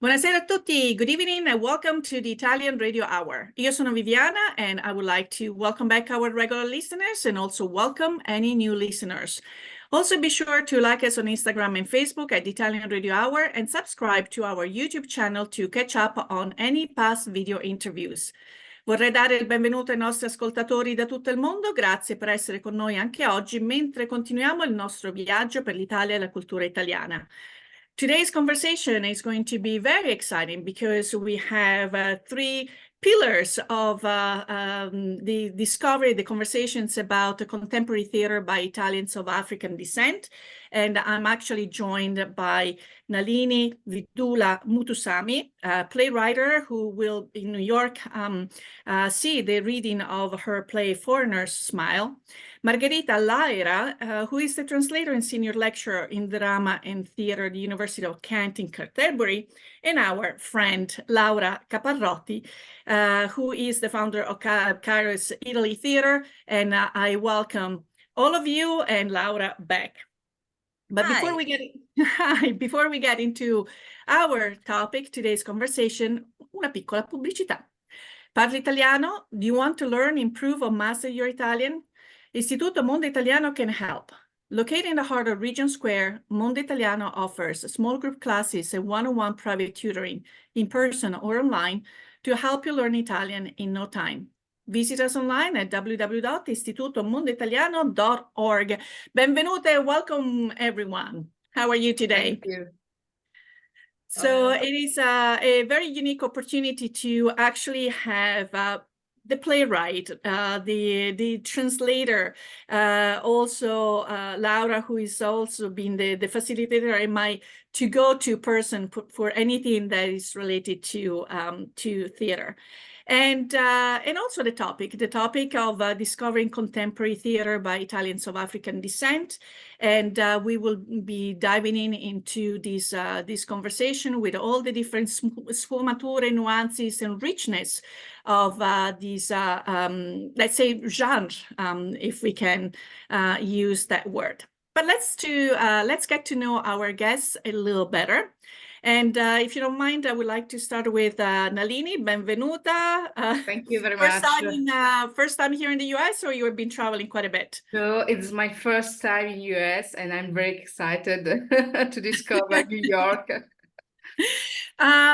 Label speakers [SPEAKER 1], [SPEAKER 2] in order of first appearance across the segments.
[SPEAKER 1] Buonasera a tutti. Good evening and welcome to the Italian Radio Hour. Io sono Viviana and I would like to welcome back our regular listeners and also welcome any new listeners. Also be sure to like us on Instagram and Facebook at Italian Radio Hour and subscribe to our YouTube channel to catch up on any past video interviews. Vorrei dare il benvenuto ai nostri ascoltatori da tutto il mondo. Grazie per essere con noi anche oggi mentre continuiamo il nostro viaggio per l'Italia e la cultura italiana. Today's conversation is going to be very exciting because we have three pillars of the discovery, the conversations about contemporary theater by Italians of African descent. And I'm actually joined by Nalini Vidoolah Mootoosamy, a playwright who will in New York see the reading of her play Foreigner's Smile. Margherita Laera, who is the translator and senior lecturer in drama and theater at the University of Kent in Canterbury, and our friend Laura Caparrotti, who is the founder of Kairos Italy Theater. And I welcome all of you and Laura back. But before we get into our topic, today's conversation, una piccola pubblicità. Parli italiano? Do you want to learn, improve, or master your Italian? Istituto Mondo Italiano can help. Located in the heart of Regent Square, Mondo Italiano offers small group classes and one-on-one private tutoring, in person or online, to help you learn Italian in no time. Visit us online at www.istitutomondoitaliano.org. Benvenute and welcome, everyone. How are you today?
[SPEAKER 2] Thank you.
[SPEAKER 1] So it is a very unique opportunity to actually have the playwright, the translator, also Laura, who is also been the facilitator and my to-go-to person for anything that is related to theater. And also the topic of discovering contemporary theater by Italians of African descent. And we will be diving into this conversation with all the different sfumature, nuances, and richness of these, let's say, genre, if we can use that word. But let's get to know our guests a little better. And if you don't mind, I would like to start with Nalini. Benvenuta.
[SPEAKER 2] Thank you very much.
[SPEAKER 1] First time here in the US, or you have been traveling quite a bit?
[SPEAKER 2] So it's my first time in US, and I'm very excited to discover New York.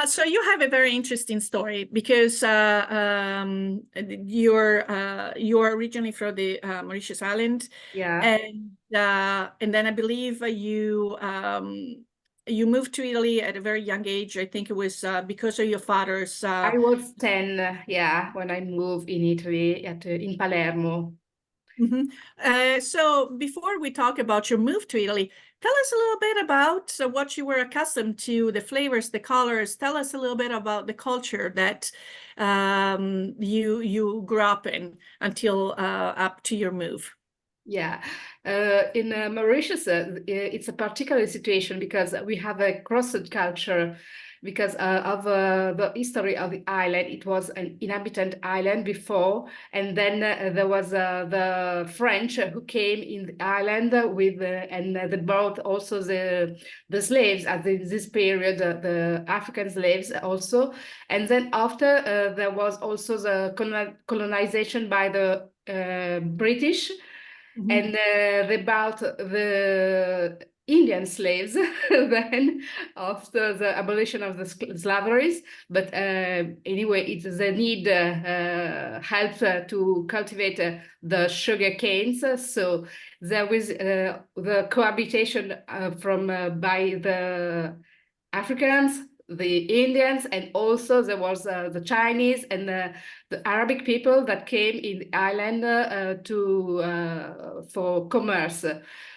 [SPEAKER 1] So you have a very interesting story because you're originally from the Mauritius Island,
[SPEAKER 2] Yeah.
[SPEAKER 1] And then I believe you moved to Italy at a very young age. I think it was because of your father's.
[SPEAKER 2] I was 10, when I moved in Italy in Palermo.
[SPEAKER 1] Mm-hmm. So before we talk about your move to Italy, tell us a little bit about what you were accustomed to, the flavors, the colors. Tell us a little bit about the culture that you grew up in until up to your move.
[SPEAKER 2] Yeah, in Mauritius, it's a particular situation because we have a crossed culture because of the history of the island. It was an inhabitant island before, and then there was the French who came in the island with, and they brought also the slaves at this period, the African slaves also. And then after, there was also the colonization by the British. Mm-hmm. And they brought the Indian slaves then after the abolition of the slavery. But anyway, it's the need help to cultivate the sugar canes. So there was the cohabitation by the Africans, the Indians, and also there was the Chinese and the Arabic people that came in the island for commerce.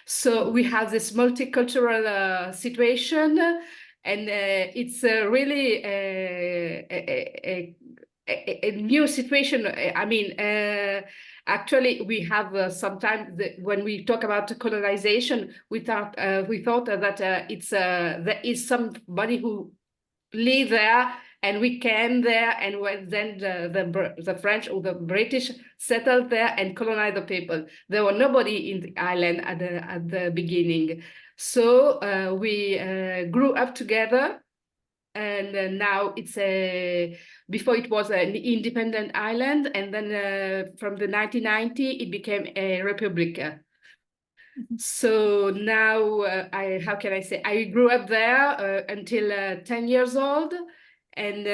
[SPEAKER 2] So we have this multicultural situation, and it's really a new situation. I mean, actually, we have sometimes when we talk about colonization, we thought that there is somebody who live there and we came there, and when then the French or the British settled there and colonized the people. There was nobody in the island at the beginning. So we grew up together and now it's before it was an independent island, and then from the 1990 it became a republic. So now how can I say, I grew up there until 10 years old, and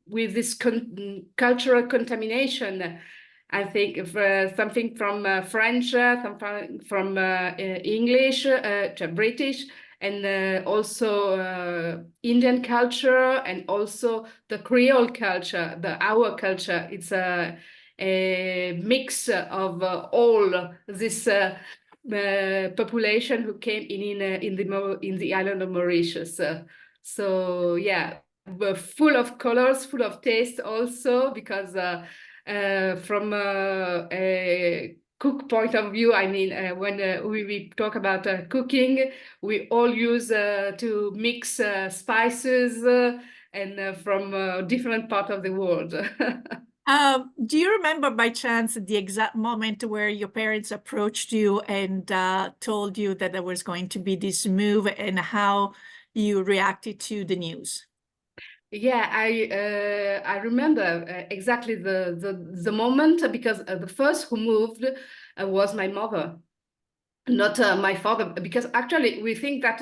[SPEAKER 2] with this cultural contamination, I think if, something from French, something from English to British, and also Indian culture, and also the Creole culture, our culture. It's a mix of all this population who came in the island of Mauritius. So yeah, we're full of colors, full of taste also, because from a cook point of view, I mean, when we talk about cooking, we all use to mix spices and from different parts of the world.
[SPEAKER 1] Do you remember by chance the exact moment where your parents approached you and told you that there was going to be this move, and how you reacted to the news?
[SPEAKER 2] Yeah, I remember exactly the moment, because the first who moved was my mother, not my father, because actually we think that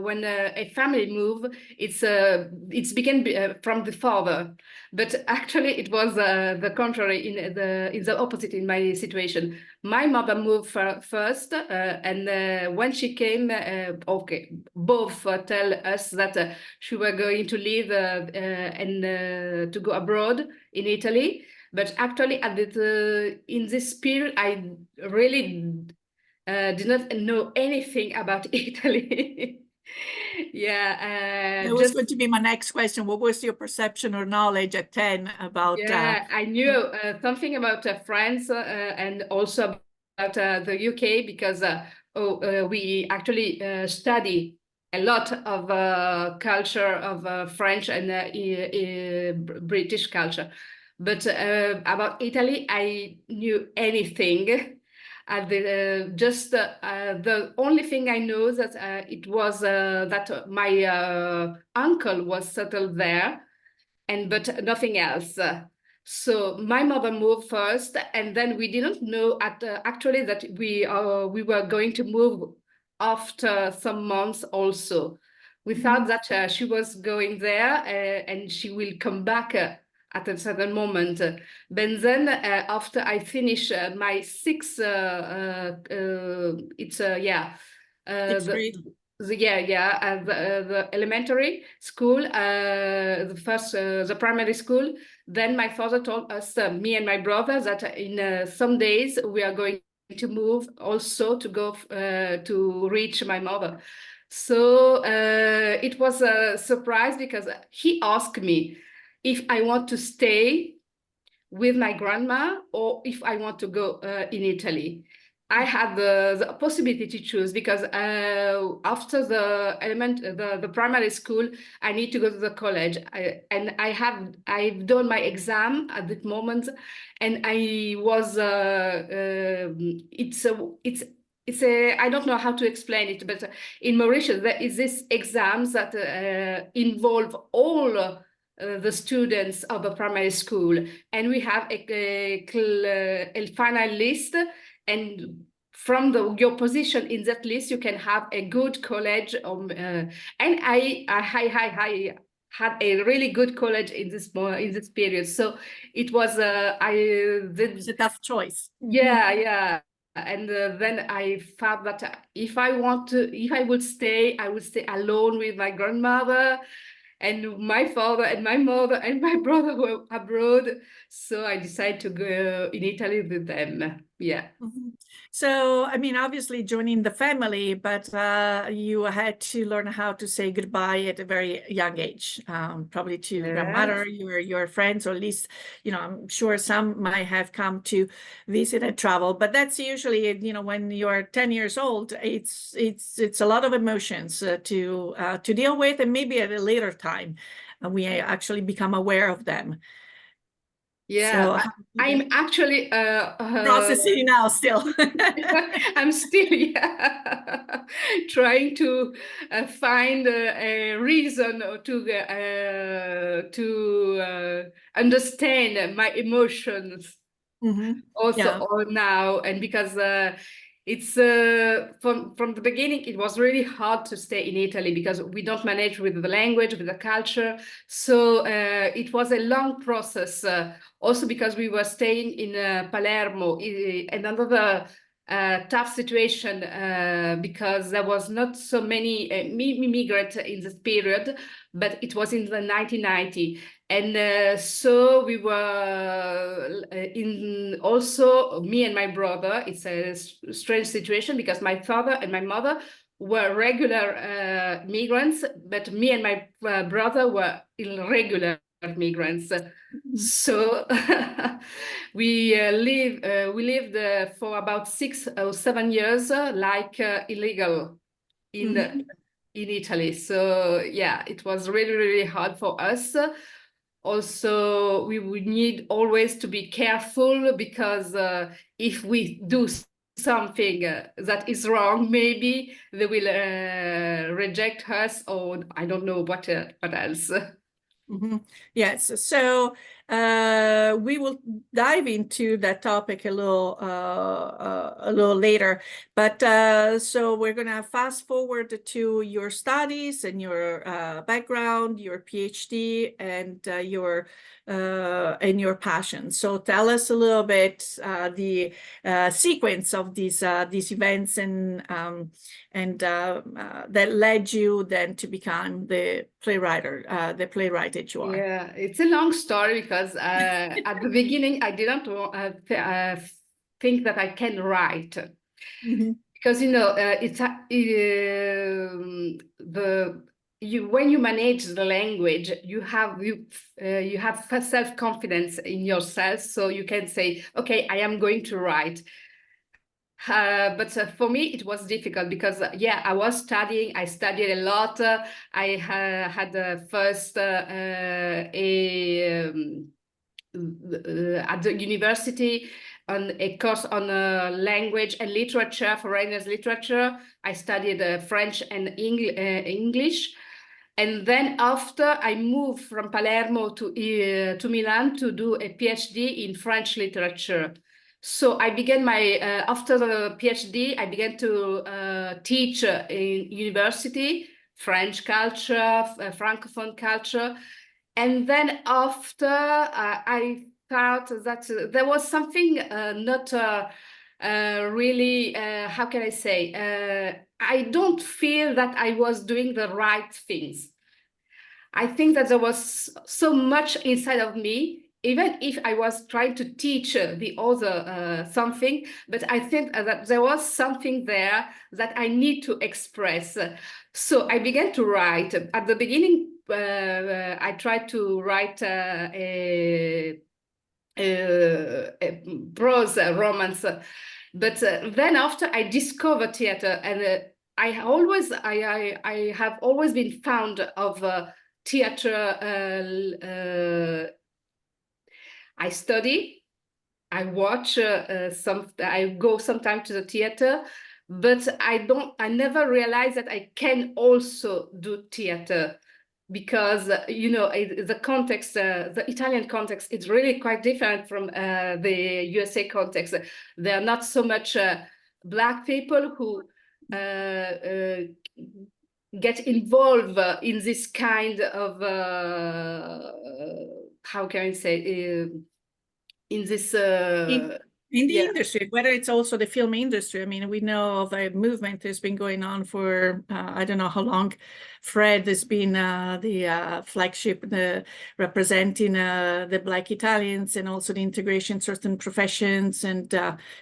[SPEAKER 2] when a family move, it's begin from the father, but actually it was the contrary, in the opposite in my situation. My mother moved first, and when she came, okay, both tell us that she were going to leave and to go abroad in Italy. But actually, in this period, I really did not know anything about Italy. Yeah,
[SPEAKER 1] That was going to be my next question. What was your perception or knowledge at 10 about?
[SPEAKER 2] Yeah, I knew something about France and also about the UK, because we actually study a lot of culture of French and British culture. But about Italy, I knew anything. The only thing I know that it was that my uncle was settled there, but nothing else. So my mother moved first, and then we didn't know actually that we were going to move after some months also. We thought that she was going there and she will come back at a certain moment. But then after I finish my sixth, it's
[SPEAKER 1] Sixth grade.
[SPEAKER 2] the elementary school, the primary school. Then my father told us, me and my brother, that in some days we are going to move also to go to reach my mother. So it was a surprise, because he asked me if I want to stay with my grandma or if I want to go in Italy. I had the possibility to choose, because after the primary school, I need to go to the college, and I've done my exam at that moment, and I was it's a, I don't know how to explain it, but in Mauritius there is this exams that involve all the students of the primary school, and we have a final list, and from your position in that list you can have a good college. And I had a really good college in this period, so it was
[SPEAKER 1] It was a tough choice.
[SPEAKER 2] yeah. And then I thought that if I would stay, I would stay alone with my grandmother, and my father and my mother and my brother were abroad. So I decided to go in Italy with them. Yeah.
[SPEAKER 1] So, I mean, obviously joining the family, but you had to learn how to say goodbye at a very young age, probably to grandmother, your friends, or at least, I'm sure some might have come to visit and travel, but that's usually, when you're 10 years old, it's a lot of emotions to deal with, and maybe at a later time, we actually become aware of them.
[SPEAKER 2] Yeah,
[SPEAKER 1] So
[SPEAKER 2] I'm actually
[SPEAKER 1] processing now still.
[SPEAKER 2] I'm still, yeah, trying to find a reason to understand my emotions also
[SPEAKER 1] Yeah.
[SPEAKER 2] or now, and because it's from the beginning it was really hard to stay in Italy because we don't manage with the language, with the culture, so it was a long process, also because we were staying in Palermo, another tough situation because there was not so many immigrants in this period, but it was in the 1990. And so we were in also me and my brother. It's a strange situation because my father and my mother were regular migrants, but me and my brother were irregular migrants. So we lived for about 6 or 7 years like illegal in in Italy. So yeah, it was really hard for us. Also, we would need always to be careful because if we do something that is wrong, maybe they will reject us, or I don't know what else.
[SPEAKER 1] Yes, so we will dive into that topic a little later. But so we're going to fast forward to your studies and your background, your PhD, and your passion. So tell us a little bit the sequence of these events and that led you then to become the playwright that you are.
[SPEAKER 2] Yeah, it's a long story because at the beginning I didn't think that I can write. Because it's when you manage the language, you have self-confidence in yourself, so you can say, okay, I am going to write. But for me, it was difficult because, yeah, I was studying. I studied a lot. I had first at the university on a course on language and literature, foreigners literature. I studied French and English. And then after I moved from Palermo to Milan to do a PhD in French literature. So I began after the PhD, I began to teach in university, French culture, Francophone culture. And then after I thought that there was something not really, how can I say, I don't feel that I was doing the right things. I think that there was so much inside of me, even if I was trying to teach the other something, but I think that there was something there that I need to express. So I began to write. At the beginning, I tried to write a prose romance, but then after I discovered theater, and I have always been fond of theater. I study, I watch I go sometimes to the theater, but I never realized that I can also do theater because the context, the Italian context, is really quite different from the USA context. There are not so much Black people who get involved in this kind of how can I say in this
[SPEAKER 1] in the
[SPEAKER 2] yeah.
[SPEAKER 1] industry, whether it's also the film industry. I mean, we know of a movement that's been going on for I don't know how long. Fred has been the flagship, representing the Black Italians, and also the integration of certain professions, and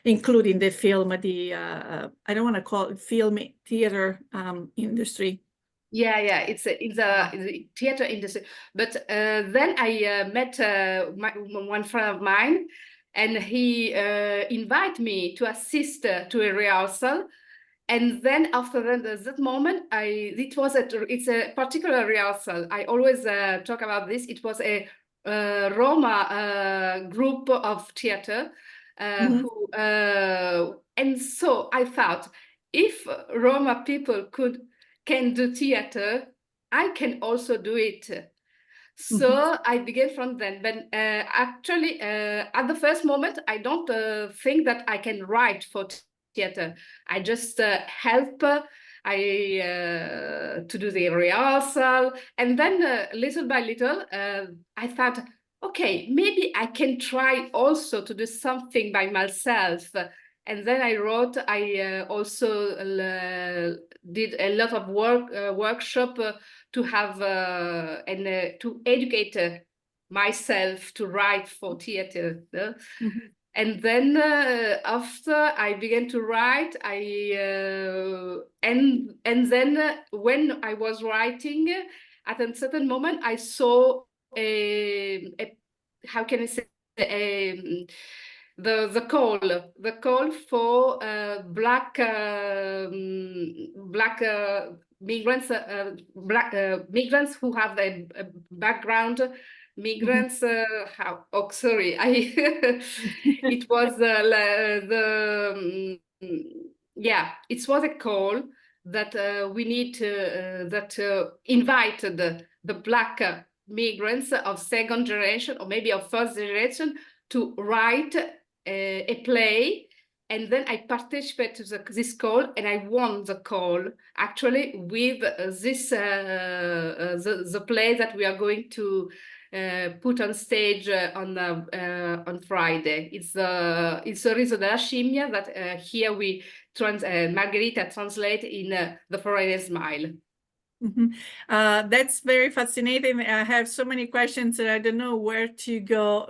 [SPEAKER 1] including the film, I don't want to call it film, theater industry.
[SPEAKER 2] Yeah, it's in the theater industry. But then I met one friend of mine, and he invited me to assist to a rehearsal. And then after that moment, it's a particular rehearsal. I always talk about this. It was a Roma group of theater and so I thought, if Roma people can do theater, I can also do it. So I began from then. But actually, at the first moment, I don't think that I can write for theater. I just help to do the rehearsal, and then little by little, I thought, okay, maybe I can try also to do something by myself. And then I wrote. I also did a lot of workshop to have and to educate myself to write for theater. And then after I began to write, and then when I was writing, at a certain moment I saw how can I say the call for black migrants, migrants who have a background. Migrants, how? Oh, sorry, I. It was yeah. It was a call that we need to that invited the black migrants of second generation or maybe of first generation to write a play. And then I participated to this call, and I won the call actually with this the play that we are going to put on stage on Friday. It's sorriso della Scimmia that here we Margherita translate in the foreigner smile.
[SPEAKER 1] That's very fascinating. I have so many questions that I don't know where to go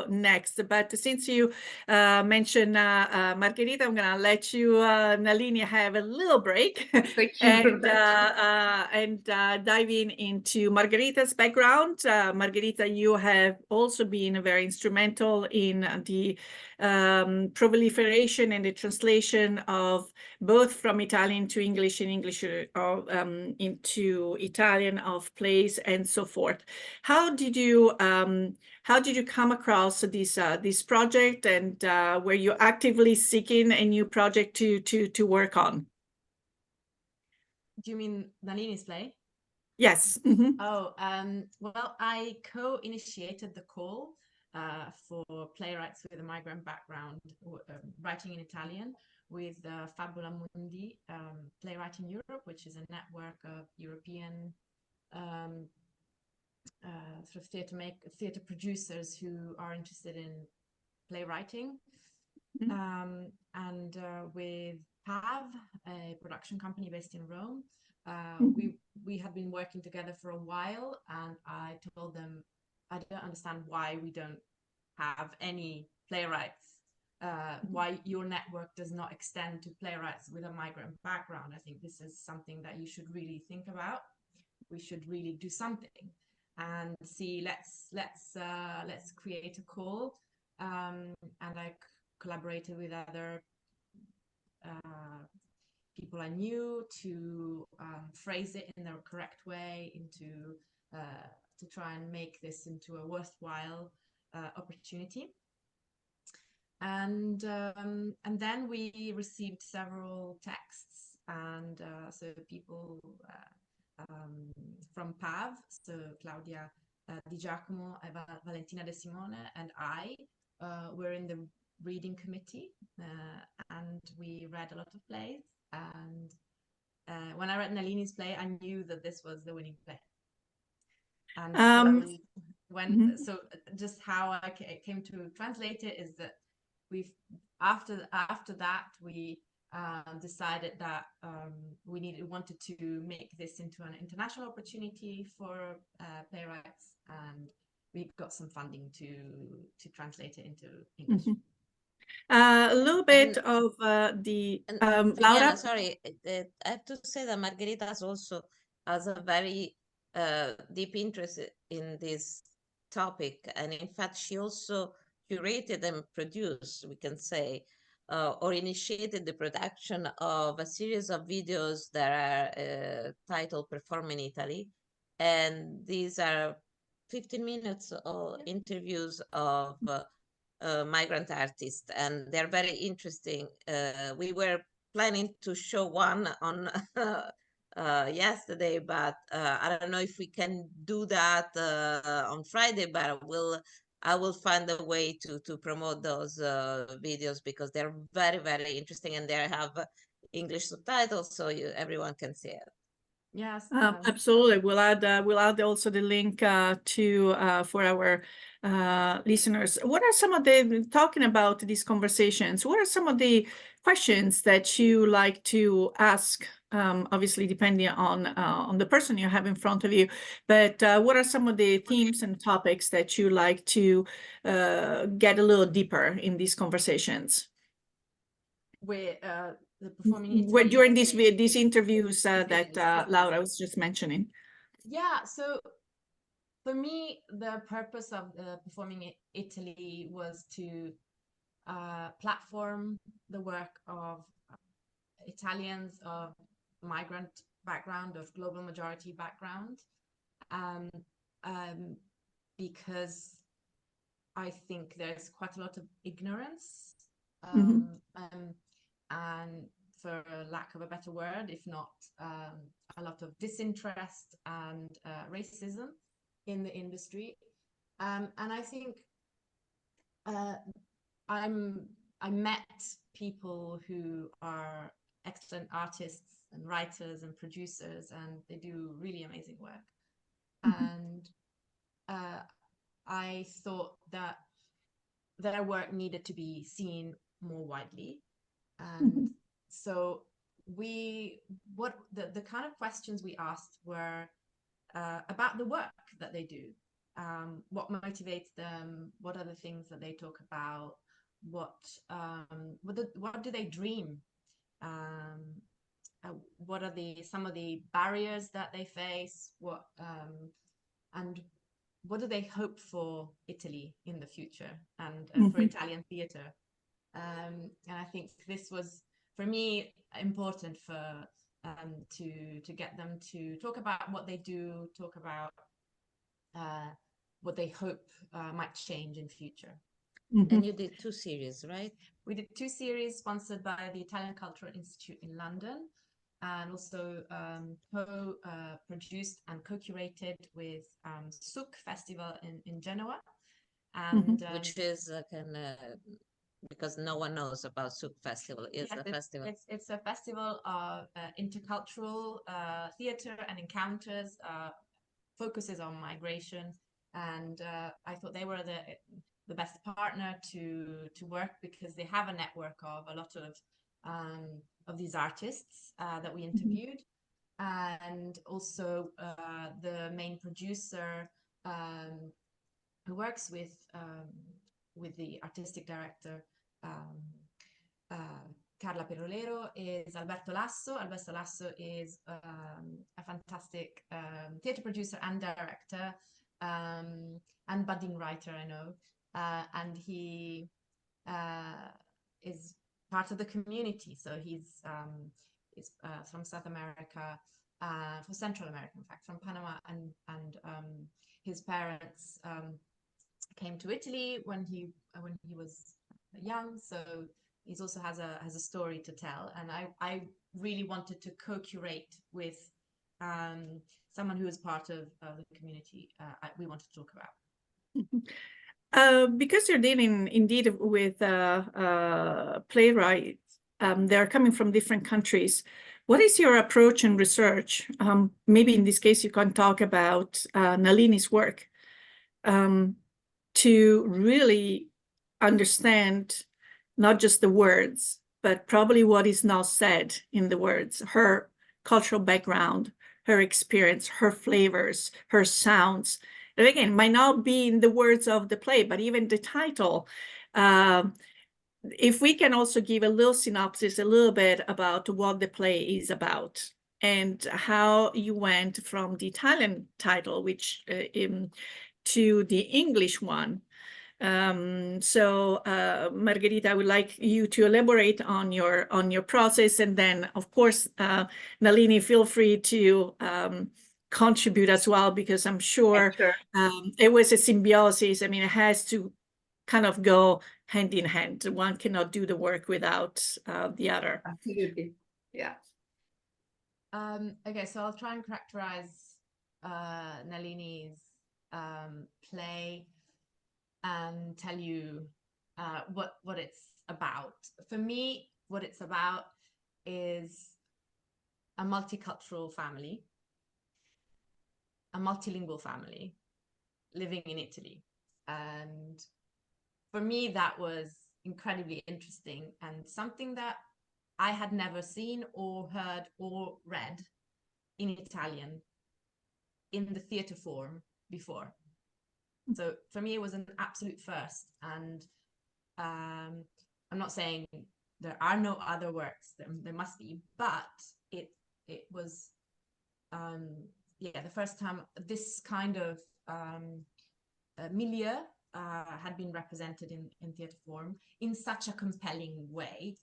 [SPEAKER 1] next. But since you mentioned Margherita, I'm going to let you, Nalini, have a little break and dive into Margherita's background. Margherita, you have also been very instrumental in the proliferation and the translation of both from Italian to English and English into Italian of plays and so forth. How did you come across this project, and were you actively seeking a new project to work on?
[SPEAKER 3] Do you mean Nalini's play?
[SPEAKER 1] Yes.
[SPEAKER 3] Oh, well, I co-initiated the call for playwrights with a migrant background writing in Italian with Fabula Mundi Playwriting Europe, which is a network of European sort of theater producers who are interested in playwriting, and with PAV, a production company based in Rome. We had been working together for a while, and I told them I don't understand why we don't have any playwrights. Why your network does not extend to playwrights with a migrant background. I think this is something that you should really think about. We should really do something and see. Let's create a call. And I collaborated with other people I knew to phrase it in the correct way, to try and make this into a worthwhile opportunity. And then we received several texts, and so people from PAV, so Claudia Di Giacomo, Valentina De Simone, and I were in the reading committee, and we read a lot of plays. And when I read Nalini's play, I knew that this was the winning play. And so just how I came to translate it is that after that we decided that we wanted to make this into an international opportunity for playwrights, and we got some funding to translate it into English.
[SPEAKER 1] A little bit of Laura.
[SPEAKER 4] Sorry, I have to say that Margherita also has a very deep interest in this topic, and in fact she also curated and produced, we can say, or initiated the production of a series of videos that are titled Perform in Italy, and these are 15 minutes of interviews of migrant artists, and they're very interesting. We were planning to show one on yesterday, but I don't know if we can do that on Friday, but I will find a way to promote those videos, because they're very, very interesting, and they have English subtitles, so everyone can see it.
[SPEAKER 3] Yes,
[SPEAKER 1] absolutely. We'll add also the link for our listeners. What are some of the, talking about these conversations, what are some of the questions that you like to ask, obviously depending on the person you have in front of you, but what are some of the themes and topics that you like to get a little deeper in these conversations?
[SPEAKER 3] The performing Italy,
[SPEAKER 1] during these interviews that Laura was just mentioning.
[SPEAKER 3] Yeah, so for me, the purpose of performing Italy was to platform the work of Italians of migrant background, of global majority background, because I think there's quite a lot of ignorance, and for lack of a better word, if not a lot of disinterest and racism in the industry. And I think I met people who are excellent artists and writers and producers, and they do really amazing work. And I thought that their work needed to be seen more widely. And so the kind of questions we asked were about the work that they do. What motivates them? What are the things that they talk about? What do they dream? What are some of the barriers that they face? And what do they hope for Italy in the future, and for Italian theatre? And I think this was, for me, important for to get them to talk about what they do, talk about what they hope might change in future.
[SPEAKER 4] And you did 2 series, right?
[SPEAKER 3] We did 2 series sponsored by the Italian Cultural Institute in London, and also co-produced and co-curated with Souk Festival in Genoa. And
[SPEAKER 4] which is because no one knows about Souk Festival. It's a festival.
[SPEAKER 3] It's a festival of intercultural theatre and encounters, focuses on migration, and I thought they were the best partner to work, because they have a network of a lot of these artists that we interviewed, and also the main producer who works with the artistic director Carla Perolero is Alberto Lasso. Alberto Lasso is a fantastic theatre producer and director, and budding writer, I know, and he is part of the community. So he's from South America, from Central America, in fact, from Panama, and his parents came to Italy when he was young, so he also has a story to tell. And I really wanted to co-curate with someone who is part of the community we want to talk about.
[SPEAKER 1] Because you're dealing indeed with playwrights, they're coming from different countries. What is your approach and research? Maybe in this case, you can talk about Nalini's work, to really understand not just the words, but probably what is not said in the words, her cultural background, her experience, her flavors, her sounds. And again, might not be in the words of the play, but even the title. If we can also give a little synopsis, a little bit about what the play is about, and how you went from the Italian title, which to the English one. So Margherita, I would like you to elaborate on your process, and then of course Nalini, feel free to contribute as well, because I'm sure,
[SPEAKER 2] Sure.
[SPEAKER 1] it was a symbiosis. I mean, it has to kind of go hand in hand. One cannot do the work without the other.
[SPEAKER 2] Absolutely. Yeah.
[SPEAKER 3] Okay, so I'll try and characterize Nalini's play and tell you what it's about. For me, what it's about is a multicultural family, a multilingual family living in Italy. And for me, that was incredibly interesting and something that I had never seen or heard or read in Italian in the theatre form before. So for me, it was an absolute first. And I'm not saying there are no other works, there must be, but it was, the first time this kind of milieu had been represented in theatre form in such a compelling way.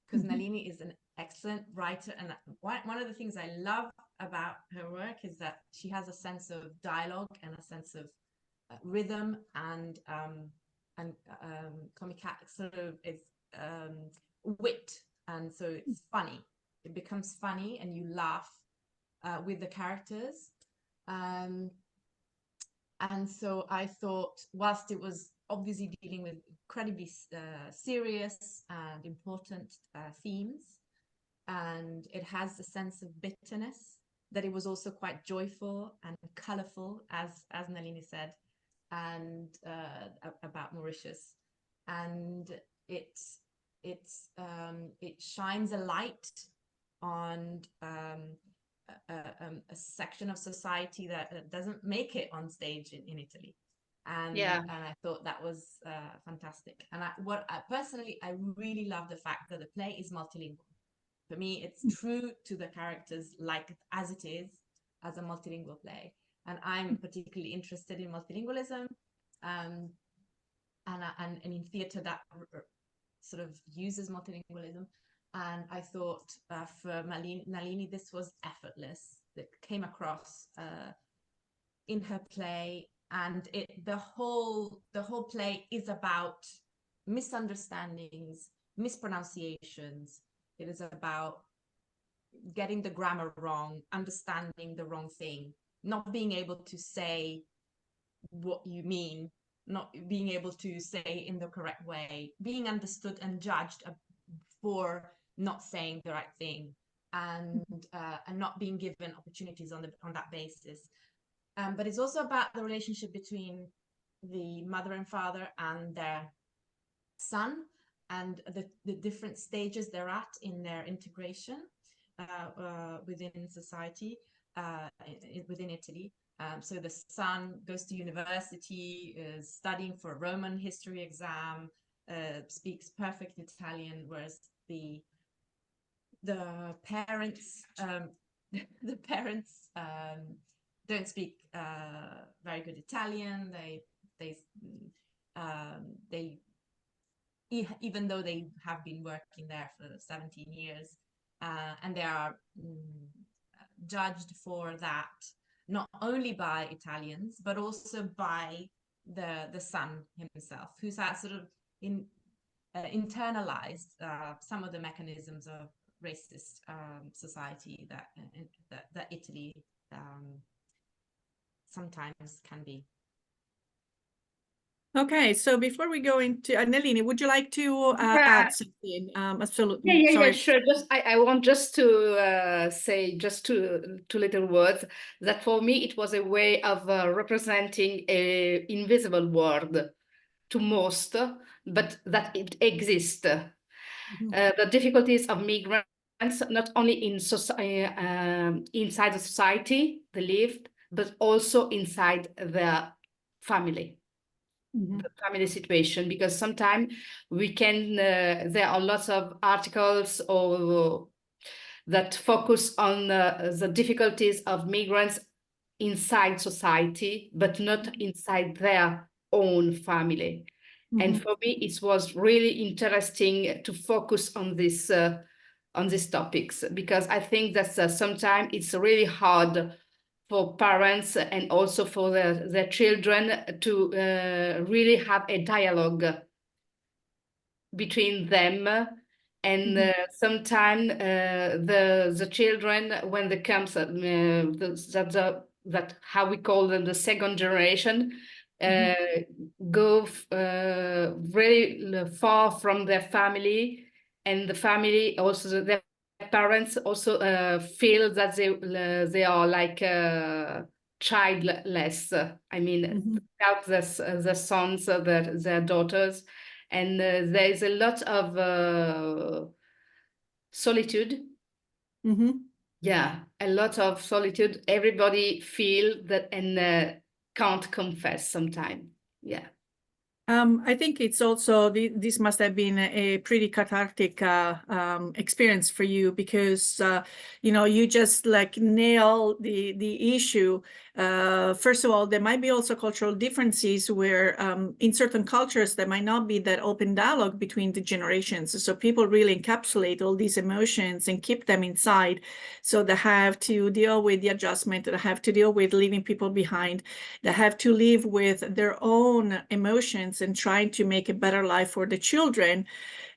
[SPEAKER 3] Because Nalini is an excellent writer, and one of the things I love about her work is that she has a sense of dialogue and a sense of rhythm and comic sort of is wit, and so it's funny. It becomes funny, and you laugh with the characters. And so I thought, whilst it was obviously dealing with incredibly serious and important themes, and it has a sense of bitterness, that it was also quite joyful and colorful, as Nalini said, and about Mauritius. And it shines a light on a section of society that doesn't make it on stage in Italy. And I thought that was fantastic. And personally, I really love the fact that the play is multilingual. For me, it's true to the characters, like as it is, as a multilingual play. And I'm particularly interested in multilingualism, and in theatre that sort of uses multilingualism. And I thought for Nalini, this was effortless. It came across in her play, and the whole play is about misunderstandings, mispronunciations. It is about getting the grammar wrong, understanding the wrong thing, not being able to say what you mean, not being able to say in the correct way, being understood and judged for not saying the right thing, and not being given opportunities on that basis. But it's also about the relationship between the mother and father and their son, and the different stages they're at in their integration within society, within Italy. So the son goes to university, is studying for a Roman history exam, speaks perfect Italian, whereas the parents don't speak very good Italian. They even though they have been working there for 17 years, and they are judged for that not only by Italians but also by the son himself, who's sort of internalized some of the mechanisms of racist society that Italy sometimes can be.
[SPEAKER 1] Okay, so before we go into Nalini, would you like to add something? Absolutely.
[SPEAKER 2] Yeah, sure. I want just to say just two little words, that for me it was a way of representing an invisible world to most, but that it exists. The difficulties of migrants, not only in inside the society they lived, but also inside their family. The family situation, because sometimes we can there are lots of articles or that focus on the difficulties of migrants inside society, but not inside their own family. And for me, it was really interesting to focus on these topics, because I think that sometimes it's really hard for parents and also for their children to really have a dialogue between them. And sometimes the children, when they come, that how we call them, the second generation, go very far from their family, and the family also, their parents also feel that they are like childless. I mean, without the sons, their daughters, and there is a lot of solitude. Yeah, a lot of solitude. Everybody feel that and can't confess sometimes. Yeah.
[SPEAKER 1] I think it's also, this must have been a pretty cathartic experience for you, because, you know, you just like nail the issue. First of all, there might be also cultural differences where in certain cultures, there might not be that open dialogue between the generations. So people really encapsulate all these emotions and keep them inside. So they have to deal with the adjustment, they have to deal with leaving people behind, they have to live with their own emotions and trying to make a better life for the children.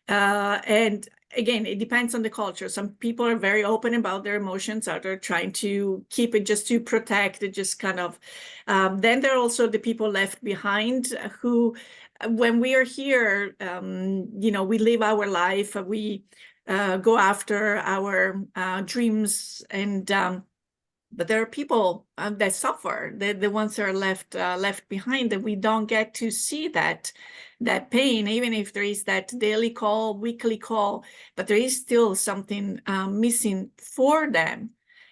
[SPEAKER 1] And again, it depends on the culture. Some people are very open about their emotions, others trying to keep it just to protect it, just kind of. Then there are also the people left behind who, when we are here, you know, we live our life, we go after our dreams, and but there are people that suffer, the ones that are left behind, that we don't get to see that pain, even if there is that daily call, weekly call, but there is still something missing for them.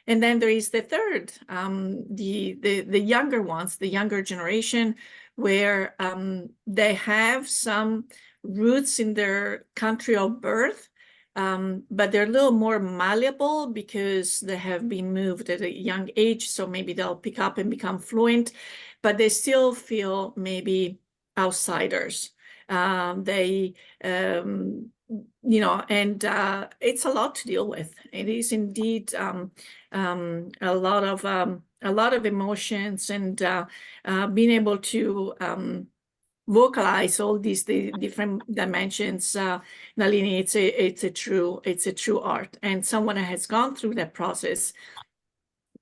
[SPEAKER 1] And then there is the third, the younger ones, the younger generation, where they have some roots in their country of birth, but they're a little more malleable because they have been moved at a young age. So maybe they'll pick up and become fluent, but they still feel maybe outsiders. You know, and it's a lot to deal with. It is indeed a lot of emotions, and being able to vocalize all these different dimensions. Nalini, it's a true art, and someone who has gone through that process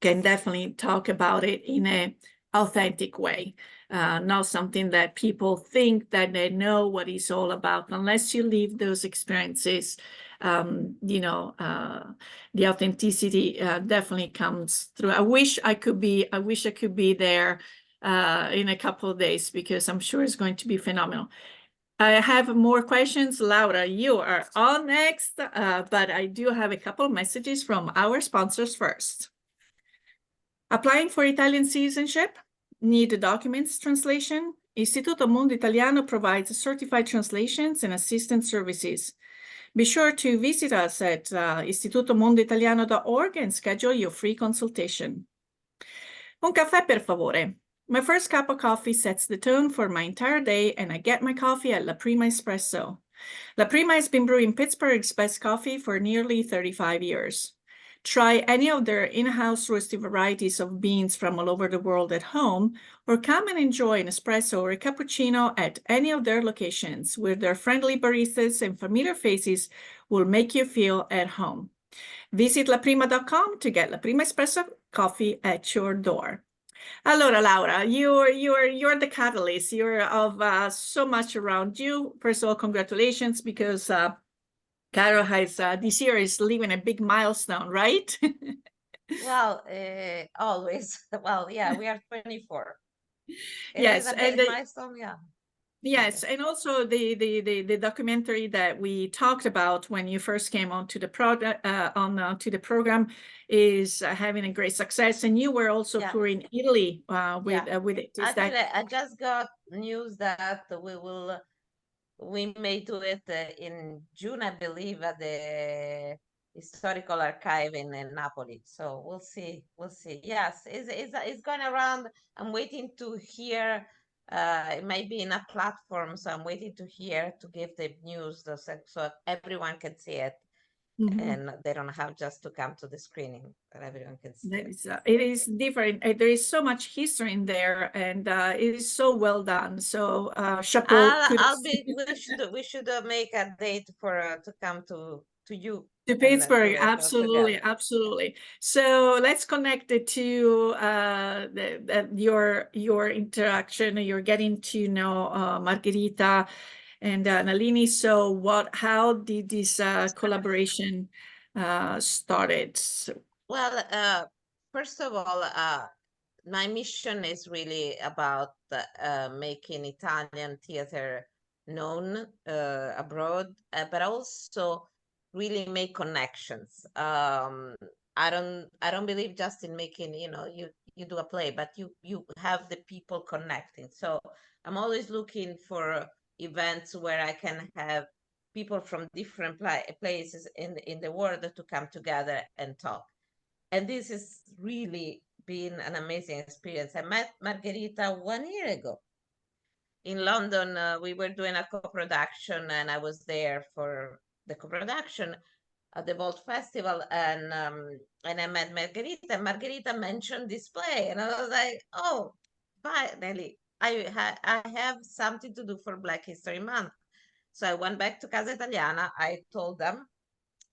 [SPEAKER 1] can definitely talk about it in a authentic way, not something that people think that they know what it's all about. Unless you live those experiences, you know, the authenticity definitely comes through. I wish I could be there in a couple of days, because I'm sure it's going to be phenomenal. I have more questions. Laura, you are on next, but I do have a couple of messages from our sponsors first. Applying for Italian citizenship? Need documents translation? Istituto Mondo Italiano provides certified translations and assistance services. Be sure to visit us at istitutomondoitaliano.org and schedule your free consultation. Un caffè, per favore. My first cup of coffee sets the tone for my entire day, and I get my coffee at La Prima Espresso. La Prima has been brewing Pittsburgh's best coffee for nearly 35 years. Try any of their in-house roasted varieties of beans from all over the world at home, or come and enjoy an espresso or a cappuccino at any of their locations, where their friendly baristas and familiar faces will make you feel at home. Visit laprima.com to get La Prima Espresso coffee at your door. Allora, Laura, you're the catalyst. You're of so much around you. First of all, congratulations, because Cairo has this year is living a big milestone, right?
[SPEAKER 4] Well, always. Well, yeah, we are 24.
[SPEAKER 1] Yes,
[SPEAKER 4] is a big milestone, yeah.
[SPEAKER 1] Yes, and also the documentary that we talked about when you first came onto the program is having a great success, and you were also touring Italy with it.
[SPEAKER 4] Actually, I just got news that we may do it in June, I believe, at the Historical Archive in Napoli. So we'll see. Yes, it's going around. I'm waiting to hear. It might be in a platform, so I'm waiting to hear to give the news so everyone can see it. and they don't have just to come to the screening, that everyone can see it.
[SPEAKER 1] It is different. There is so much history in there, and it is so well done. So chapeau.
[SPEAKER 4] We should make a date for to come to you.
[SPEAKER 1] To Pittsburgh, absolutely, absolutely. So let's connect it to your interaction. You're getting to know Margherita and Nalini. So how did this collaboration started?
[SPEAKER 4] Well, first of all, my mission is really about making Italian theater known abroad, but also really make connections. I don't believe just in making, you do a play, but you have the people connecting. So I'm always looking for events where I can have people from different places in the world to come together and talk. And this has really been an amazing experience. I met Margherita 1 year ago in London. We were doing a co-production, and I was there for the co-production at the Vault Festival, and I met Margherita. Margherita mentioned this play, and I was like, "Oh, finally, I have something to do for Black History Month." So I went back to Casa Italiana. I told them,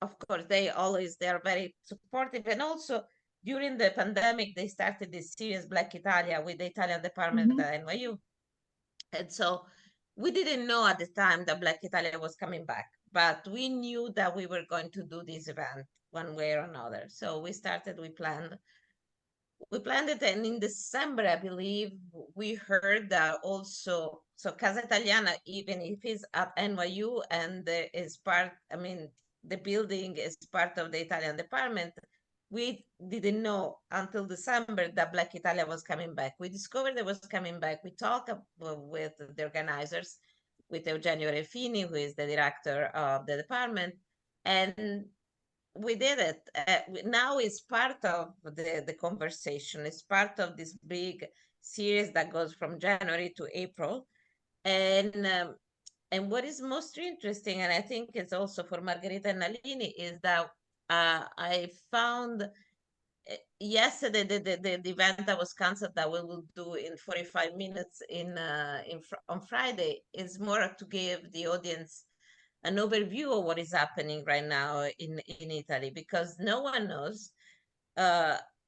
[SPEAKER 4] of course, they are very supportive, and also during the pandemic, they started this series Black Italia with the Italian department at NYU. And so we didn't know at the time that Black Italia was coming back, but we knew that we were going to do this event one way or another. So we planned it, and in December, I believe, we heard that also, so Casa Italiana, even if it's at NYU and is part, the building is part of the Italian department, we didn't know until December that Black Italia was coming back. We discovered it was coming back. We talked with the organizers, with Eugenio Refini, who is the director of the department, and we did it. Now it's part of the conversation. It's part of this big series that goes from January to April. And what is most interesting, and I think it's also for Margherita and Nalini, is that I found yesterday the event that was canceled that we will do in 45 minutes on Friday is more to give the audience an overview of what is happening right now in Italy, because no one knows.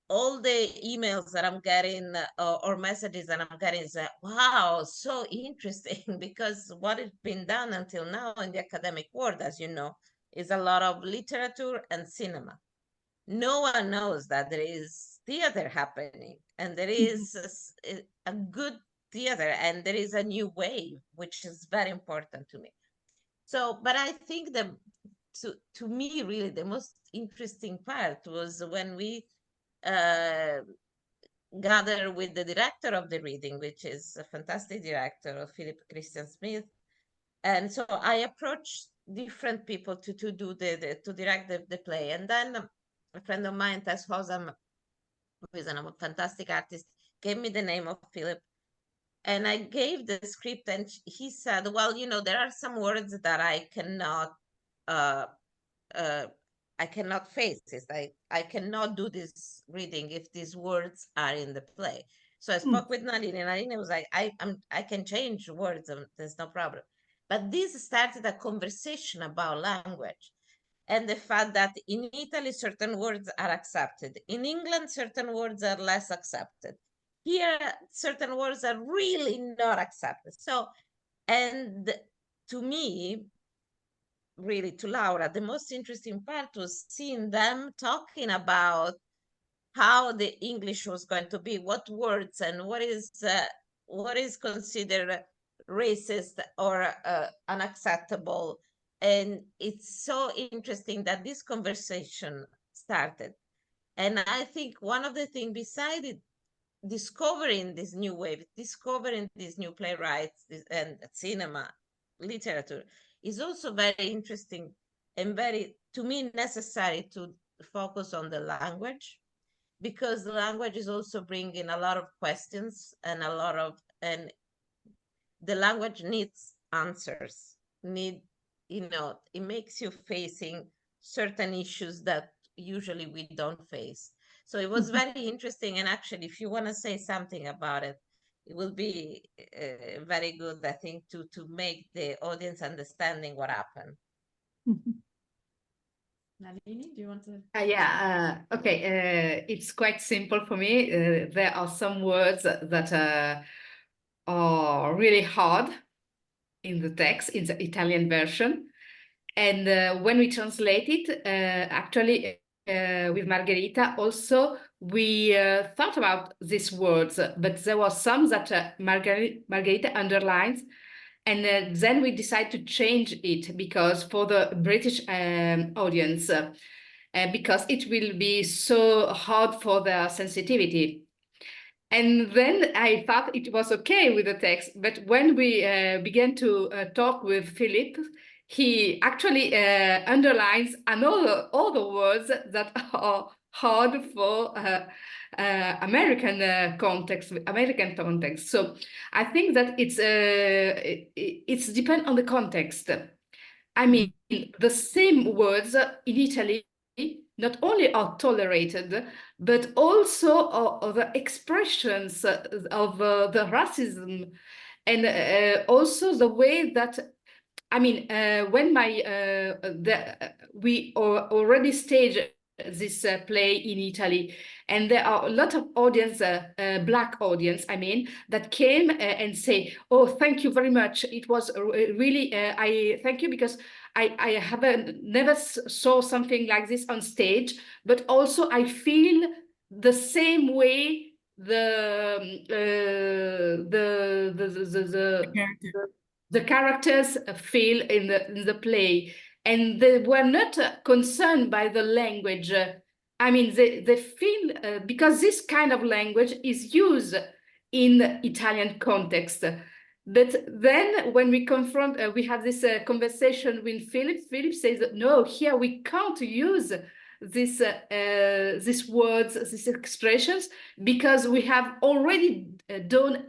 [SPEAKER 4] All the emails that I'm getting or messages that I'm getting is wow, so interesting, because what has been done until now in the academic world, as you know, is a lot of literature and cinema. No one knows that there is theater happening, and there is a good theater, and there is a new wave, which is very important to me. So, but I think that to me, really, the most interesting part was when we gathered with the director of the reading, which is a fantastic director, Philip Christian Smith. And so I approached different people to direct the play. And then a friend of mine, Tess Hosam, who is a fantastic artist, gave me the name of Philip. And I gave the script, and he said, well, there are some words that I cannot face. It's like, I cannot do this reading if these words are in the play. So I spoke with Nalini, and Nalini was like, I can change words, there's no problem. But this started a conversation about language, and the fact that in Italy, certain words are accepted. In England, certain words are less accepted. Here, certain words are really not accepted. So, and to me, really to Laura, the most interesting part was seeing them talking about how the English was going to be, what words and what is considered racist or unacceptable. And it's so interesting that this conversation started. And I think one of the things, besides discovering this new wave, discovering these new playwrights and cinema, literature, is also very interesting and very, to me, necessary to focus on the language, because the language is also bringing a lot of questions and the language needs answers. It makes you facing certain issues that usually we don't face. So it was very interesting. And actually, if you want to say something about it, it will be very good, I think, to make the audience understanding what happened.
[SPEAKER 3] Nalini, do you want to?
[SPEAKER 2] Okay, it's quite simple for me. There are some words that are really hard in the text, in the Italian version. And when we translate it, actually, with Margherita, also, we thought about these words, but there were some that Margherita underlines. And then we decided to change it because for the British audience, because it will be so hard for their sensitivity. And then I thought it was okay with the text. But when we began to talk with Philip, he actually underlines all the words that are hard for American context. So I think that it's depend on the context. I mean, the same words in Italy not only are tolerated, but also are the expressions of the racism, and also the way that, I mean, when we already staged this play in Italy, and there are a lot of audience, Black audience, I mean, that came and say, "Oh, thank you very much. It was really, I thank you because I haven't never saw something like this on stage, but also I feel the same way the characters feel in the play, and they were not concerned by the language. I mean, they feel because this kind of language is used in Italian context. But then when we confront, we have this conversation with Philip. Philip says, no, here we can't use these words, these expressions, because we have already done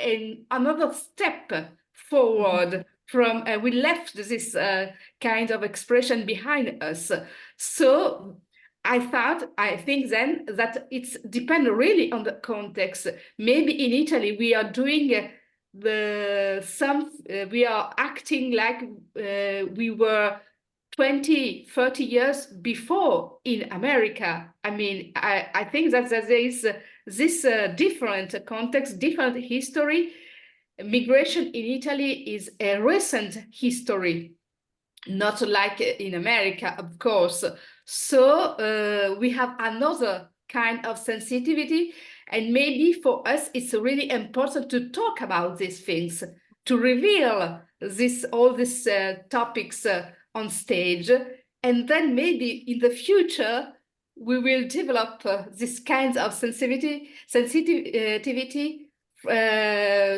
[SPEAKER 2] another step forward from, we left this kind of expression behind us. So I think then that it's depend really on the context. Maybe in Italy we are doing we are acting like we were 20, 30 years before in America. I mean, I think that there is this different context, different history. Migration in Italy is a recent history, not like in America, of course. So we have another kind of sensitivity. And maybe for us, it's really important to talk about these things, to reveal all these topics on stage. And then maybe in the future, we will develop this kind of sensitivity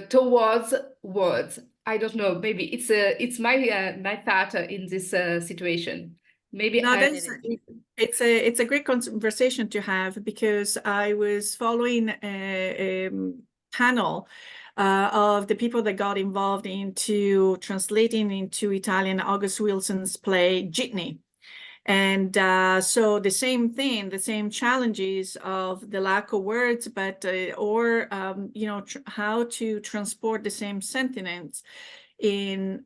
[SPEAKER 2] towards words. I don't know. Maybe it's my thought in this situation. Maybe
[SPEAKER 1] no, it's a great conversation to have, because I was following a panel of the people that got involved into translating into Italian August Wilson's play Jitney. And so the same thing, the same challenges of the lack of words, but you know, how to transport the same sentiments in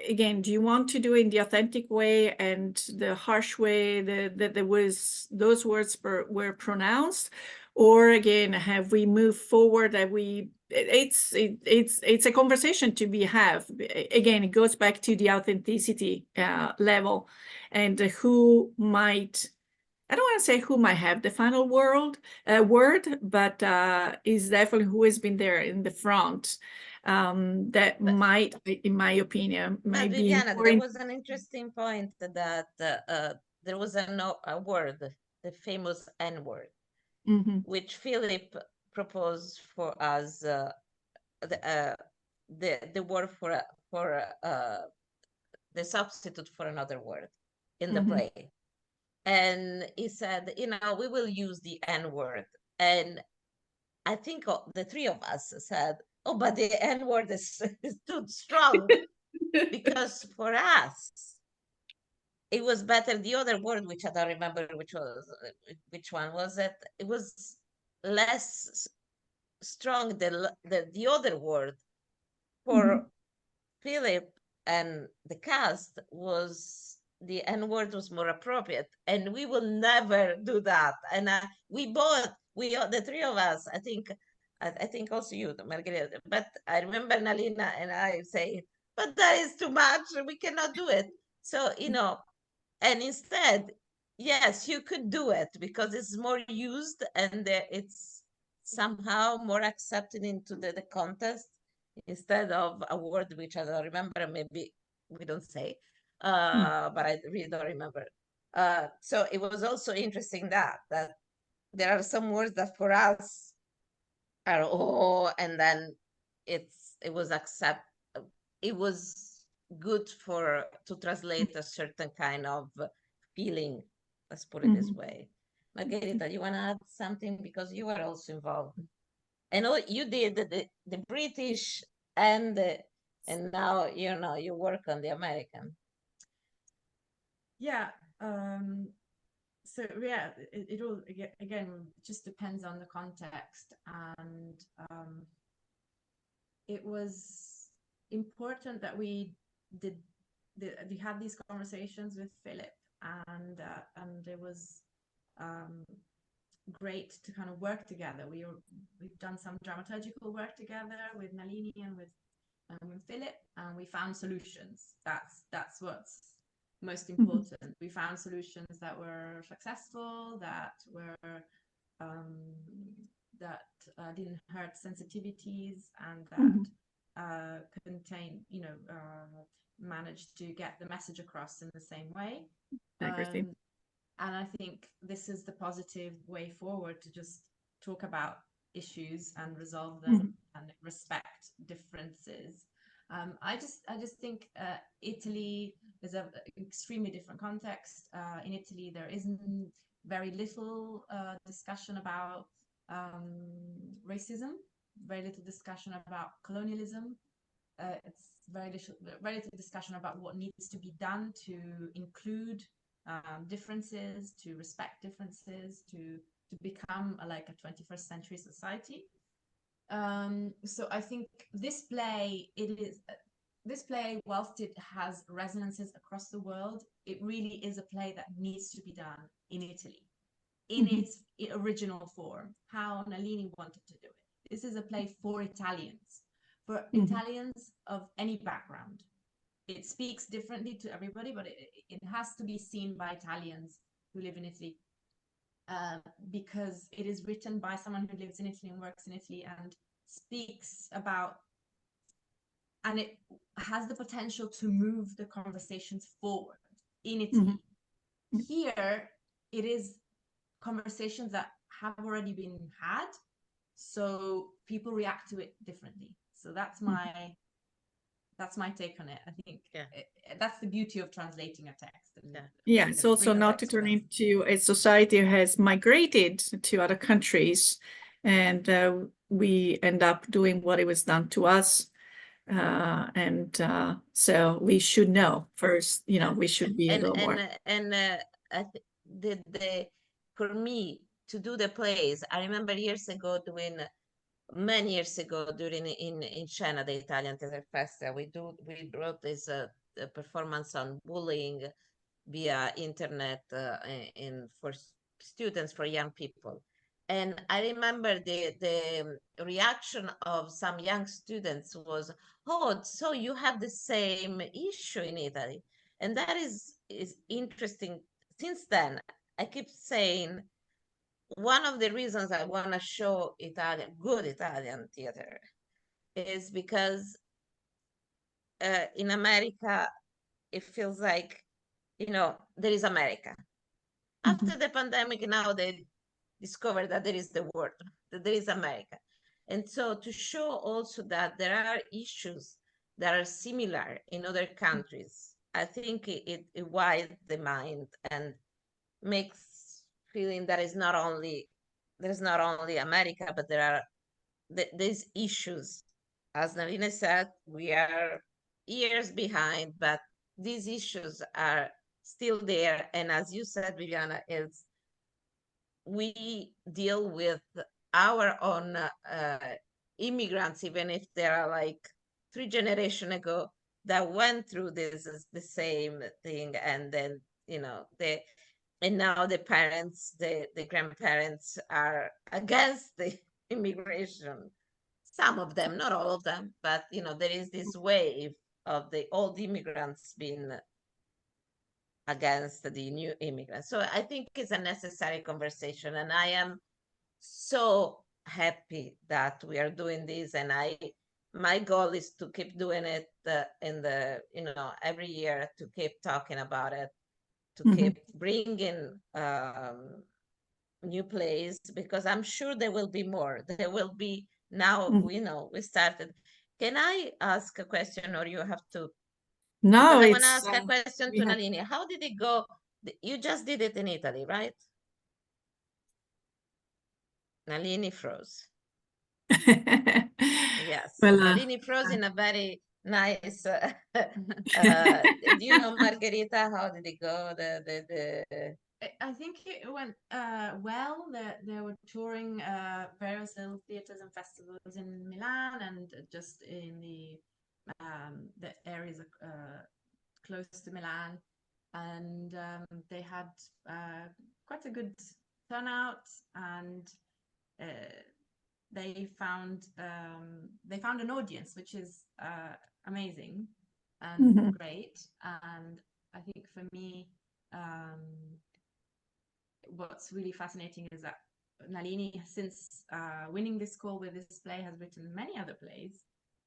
[SPEAKER 1] again, do you want to do it in the authentic way and the harsh way that there was those words were pronounced, or again, have we moved forward? That it's a conversation to be have. Again, it goes back to the authenticity level, and who might, I don't want to say who might have the final word, but is definitely who has been there in the front. That might, in my opinion, might be
[SPEAKER 4] Viviana,
[SPEAKER 1] more
[SPEAKER 4] there was an interesting point that there was a word, the famous N word, which Philip proposed for us, the word for the substitute for another word in the play. And he said, you know, we will use the N word. And I think the three of us said, oh, but the N word is too strong. Because for us, it was better. The other word, which I don't remember which one was it. It was less strong. The other word for Philip and the cast was the N word was more appropriate, and we will never do that. And the three of us, I think also you, Margherita, but I remember Nalina and I saying, but that is too much. We cannot do it. So, and instead, yes, you could do it because it's more used and it's somehow more accepted into the context instead of a word which I don't remember, maybe we don't say, but I really don't remember. So it was also interesting that there are some words that for us are and then it was good to translate a certain kind of feeling. Let's put it this way. Margherita, you want to add something because you were also involved? I know you did the British and now you work on the American.
[SPEAKER 3] Yeah. So yeah, it all again just depends on the context, and it was important that we had these conversations with Philip, and it was great to kind of work together. We've done some dramaturgical work together with Nalini and with Philip, and we found solutions. That's what's most important. We found solutions that were successful, that were didn't hurt sensitivities, and that contain, managed to get the message across in the same way. And I think this is the positive way forward, to just talk about issues and resolve them and respect differences. I just think Italy is an extremely different context. In Italy, there isn't very little discussion about racism, very little discussion about colonialism. It's very little discussion about what needs to be done to include differences, to respect differences, to become like a 21st century society. So I think this play, whilst it has resonances across the world, it really is a play that needs to be done in Italy, in its original form, how Nalini wanted to do it. This is a play for Italians, for Italians of any background. It speaks differently to everybody, but it has to be seen by Italians who live in Italy, because it is written by someone who lives in Italy and works in Italy and speaks about, and it has the potential to move the conversations forward in Italy. Here, it is conversations that have already been had, so people react to it differently. So that's my take on it. I think that's the beauty of translating a text.
[SPEAKER 1] It's also not to turn into a society that has migrated to other countries, and we end up doing what it was done to us. So we should know first, we should be a little more.
[SPEAKER 4] For me to do the plays, I remember many years ago during in China, the Italian Theater Festival, we wrote this performance on bullying via internet for students, for young people. And I remember the reaction of some young students was, oh, so you have the same issue in Italy. And that is interesting. Since then, I keep saying, one of the reasons I want to show good Italian theater is because in America, it feels like, there is America. After the pandemic, now they discovered that there is the world, that there is America. And so to show also that there are issues that are similar in other countries, I think it widens the mind and makes feeling that there's not only America, but there are these issues. As Nalini said, we are years behind, but these issues are still there. And as you said, Viviana, is we deal with our own immigrants, even if they are like 3 generations ago that went through this is the same thing, and then and now the parents, the grandparents are against the immigration. Some of them, not all of them, but there is this wave of the old immigrants being against the new immigrants. So I think it's a necessary conversation, and I am so happy that we are doing this, and my goal is to keep doing it every year, to keep talking about it, to keep bringing new plays, because I'm sure there will be more. There will be now. We started. Can I ask a question, or you have to?
[SPEAKER 1] No,
[SPEAKER 4] I want to ask a question to Nalini. How did it go? You just did it in Italy, right? Nalini froze. Yes.
[SPEAKER 1] Well,
[SPEAKER 4] Nalini froze in a very nice. Do you know, Margherita? How did it go?
[SPEAKER 3] I think it went well. They were touring various little theaters and festivals in Milan and just in the areas close to Milan, and they had quite a good turnout, and they found an audience, which is amazing and great. And I think for me, what's really fascinating is that Nalini, since winning this call with this play, has written many other plays,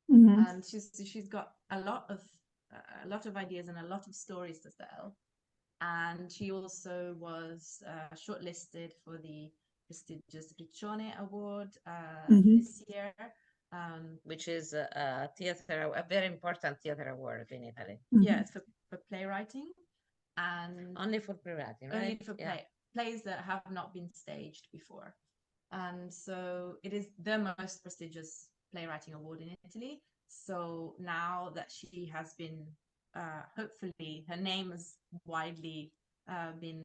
[SPEAKER 3] and she's got a lot of ideas and a lot of stories to tell. And she also was shortlisted for the prestigious Riccione Award this year,
[SPEAKER 4] which is a very important theater award in Italy.
[SPEAKER 3] Yeah, it's for playwriting, and
[SPEAKER 4] only for playwriting, right?
[SPEAKER 3] Only for plays that have not been staged before. And so it is the most prestigious playwriting award in Italy. So now that she has been, hopefully her name has widely been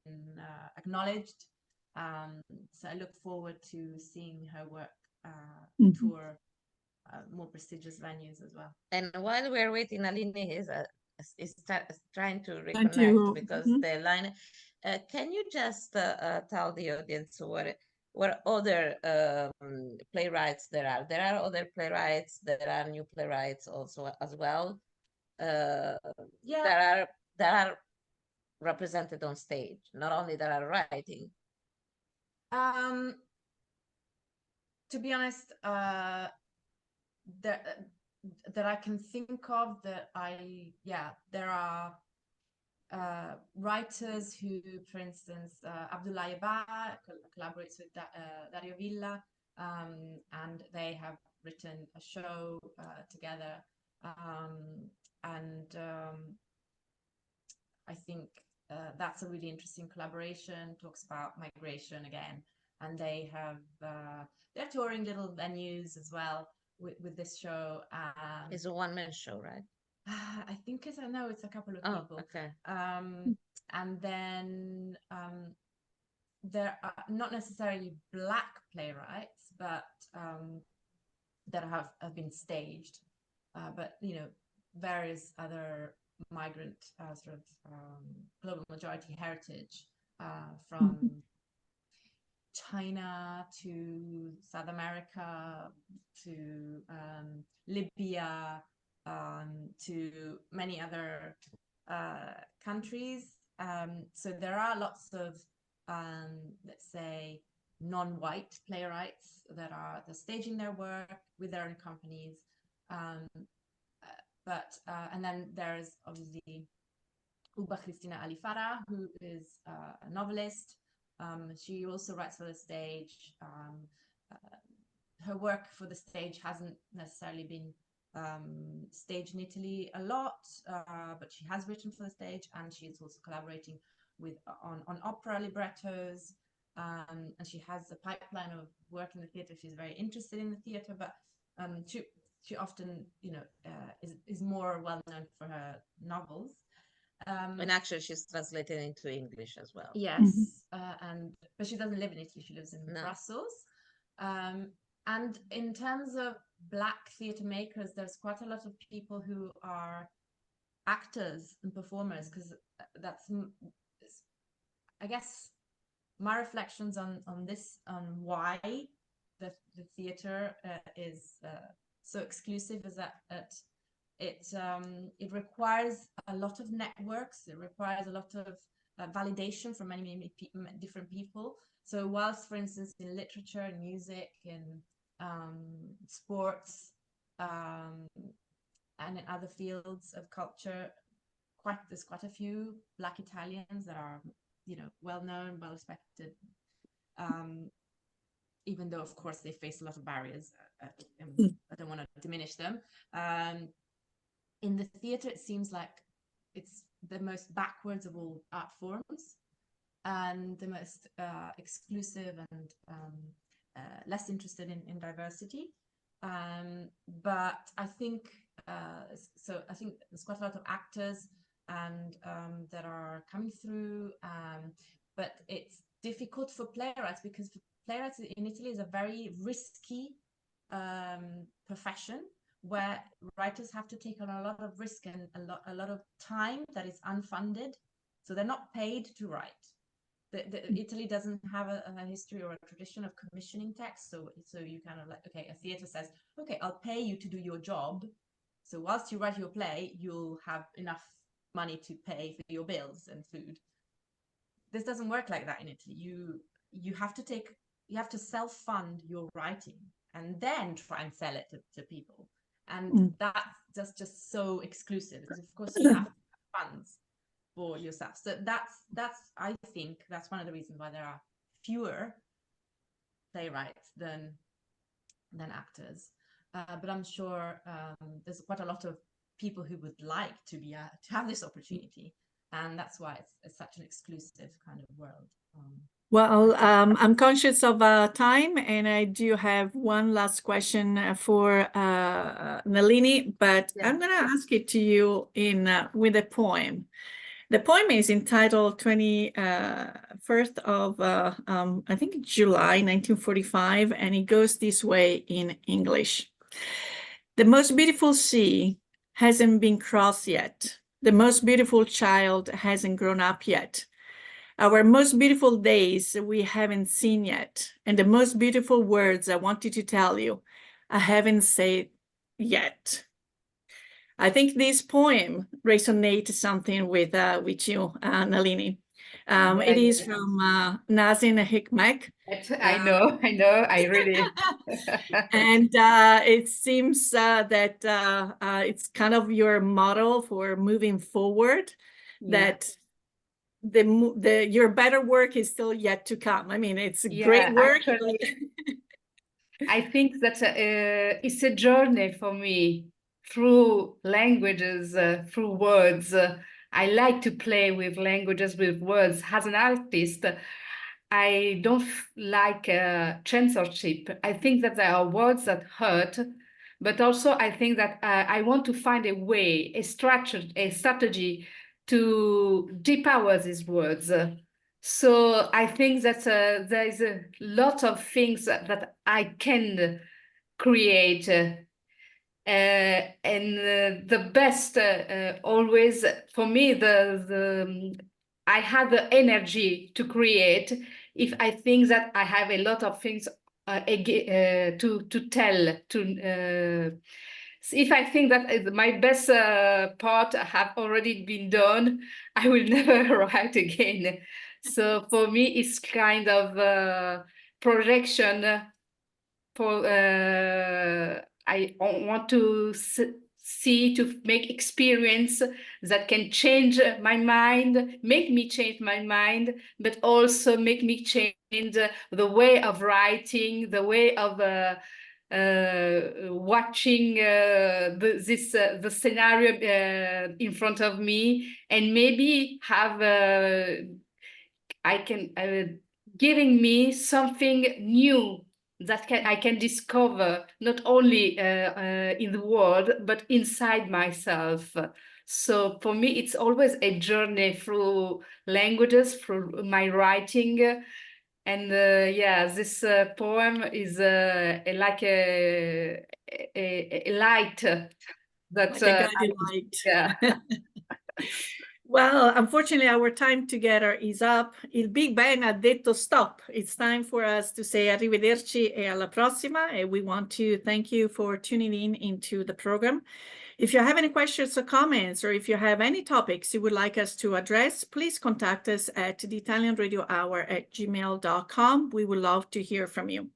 [SPEAKER 3] acknowledged. So I look forward to seeing her work tour more prestigious venues as well.
[SPEAKER 4] And while we're waiting, Nalini is trying to reconnect because the line. Can you just tell the audience what other playwrights there are? There are other playwrights. There are new playwrights also as well. That are represented on stage. Not only that are writing.
[SPEAKER 3] To be honest, that I can think of, there are writers who, for instance, Abdullah Yaba collaborates with Dario Villa, and they have written a show together, and I think that's a really interesting collaboration. Talks about migration again, and they have they're touring little venues as well with this show.
[SPEAKER 4] It's a one-man show, right?
[SPEAKER 3] I think it's a couple of people.
[SPEAKER 4] Okay.
[SPEAKER 3] And then there are not necessarily Black playwrights, but that have been staged, but various other migrant sort of global majority heritage from China to South America to Libya, to many other countries. So there are lots of, let's say, non-white playwrights that are staging their work with their own companies. And then there's obviously Uba Cristina Alifara, who is a novelist. She also writes for the stage. Her work for the stage hasn't necessarily been staged in Italy a lot, but she has written for the stage, and she is also collaborating on opera librettos. And she has a pipeline of work in the theater. She's very interested in the theater, but she often, is more well known for her novels.
[SPEAKER 4] And actually, she's translated into English as well.
[SPEAKER 3] Yes, but she doesn't live in Italy. She lives in Brussels. And in terms of Black theatre makers, there's quite a lot of people who are actors and performers, because that's, I guess, my reflections on this, on why the theatre is so exclusive, is that it requires a lot of networks. It requires a lot of validation from many different people. So whilst, for instance, in literature and music and sports and in other fields of culture, there's quite a few Black Italians that are, well known, well respected, even though, of course, they face a lot of barriers. I don't want to diminish them. In the theatre, it seems like it's the most backwards of all art forms, and the most exclusive and less interested in diversity. But I think I think there's quite a lot of actors and that are coming through, but it's difficult for playwrights, because playwrights in Italy is a very risky profession, where writers have to take on a lot of risk and a lot of time that is unfunded. So they're not paid to write. Italy doesn't have a history or a tradition of commissioning texts. So you kind of like, okay, a theatre says, okay, I'll pay you to do your job. So whilst you write your play, you'll have enough money to pay for your bills and food. This doesn't work like that in Italy. You have to self-fund your writing and then try and sell it to people. And that's just so exclusive, because of course you have to have funds for yourself. So that's I think that's one of the reasons why there are fewer playwrights than actors. But I'm sure there's quite a lot of people who would like to have this opportunity, and that's why it's such an exclusive kind of world.
[SPEAKER 1] Well, I'm conscious of time, and I do have one last question for Nalini, but I'm going to ask it to you with a poem. The poem is entitled 21st of, I think, July 1945, and it goes this way in English. The most beautiful sea hasn't been crossed yet. The most beautiful child hasn't grown up yet. Our most beautiful days we haven't seen yet. And the most beautiful words I wanted to tell you, I haven't said yet. I think this poem resonates something with you, Nalini. It is from Nazim Hikmet.
[SPEAKER 2] I know, I really.
[SPEAKER 1] And it seems that it's kind of your model for moving forward, that your better work is still yet to come. I mean, it's great work.
[SPEAKER 2] Actually, I think that it's a journey for me through languages, through words. I like to play with languages, with words. As an artist, I don't like censorship. I think that there are words that hurt, but also I think that I want to find a way, a strategy to depower these words. So I think that there is a lot of things that I can create. And the best always for me, I have the energy to create if I think that I have a lot of things to tell. If I think that my best part have already been done, I will never write again. So for me, it's kind of projection. I want to to make experience that can change my mind, make me change my mind, but also make me change the way of writing, the way of watching the scenario in front of me, and maybe have giving me something new that I can discover, not only in the world, but inside myself. So for me, it's always a journey through languages, through my writing. And yeah, this poem is like a light that
[SPEAKER 1] Like a guiding light.
[SPEAKER 2] yeah.
[SPEAKER 1] Well, unfortunately, our time together is up. Il Big Bang ha detto stop. It's time for us to say arrivederci e alla prossima. And we want to thank you for tuning in into the program. If you have any questions or comments, or if you have any topics you would like us to address, please contact us at theitalianradiohour@gmail.com. We would love to hear from you.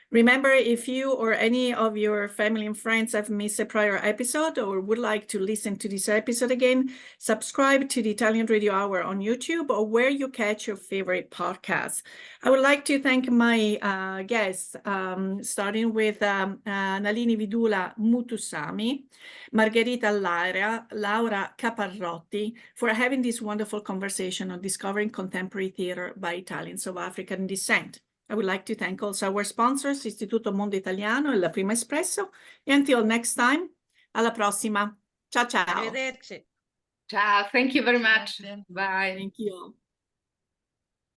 [SPEAKER 1] Remember, if you or any of your family and friends have missed a prior episode or would like to listen to this episode again, subscribe to the Italian Radio Hour on YouTube or where you catch your favorite podcasts. I would like to thank my guests, starting with Nalini Vidoolah Mootoosamy, Margherita Laera, Laura Caparrotti, for having this wonderful conversation on discovering contemporary theater by Italians of African descent. I would like to thank also our sponsors, Istituto Mondo Italiano e La Prima Espresso. E until next time, alla prossima. Ciao, ciao.
[SPEAKER 4] Arrivederci.
[SPEAKER 2] Ciao, thank you very much.
[SPEAKER 3] Grazie.
[SPEAKER 2] Bye.
[SPEAKER 1] Thank you all.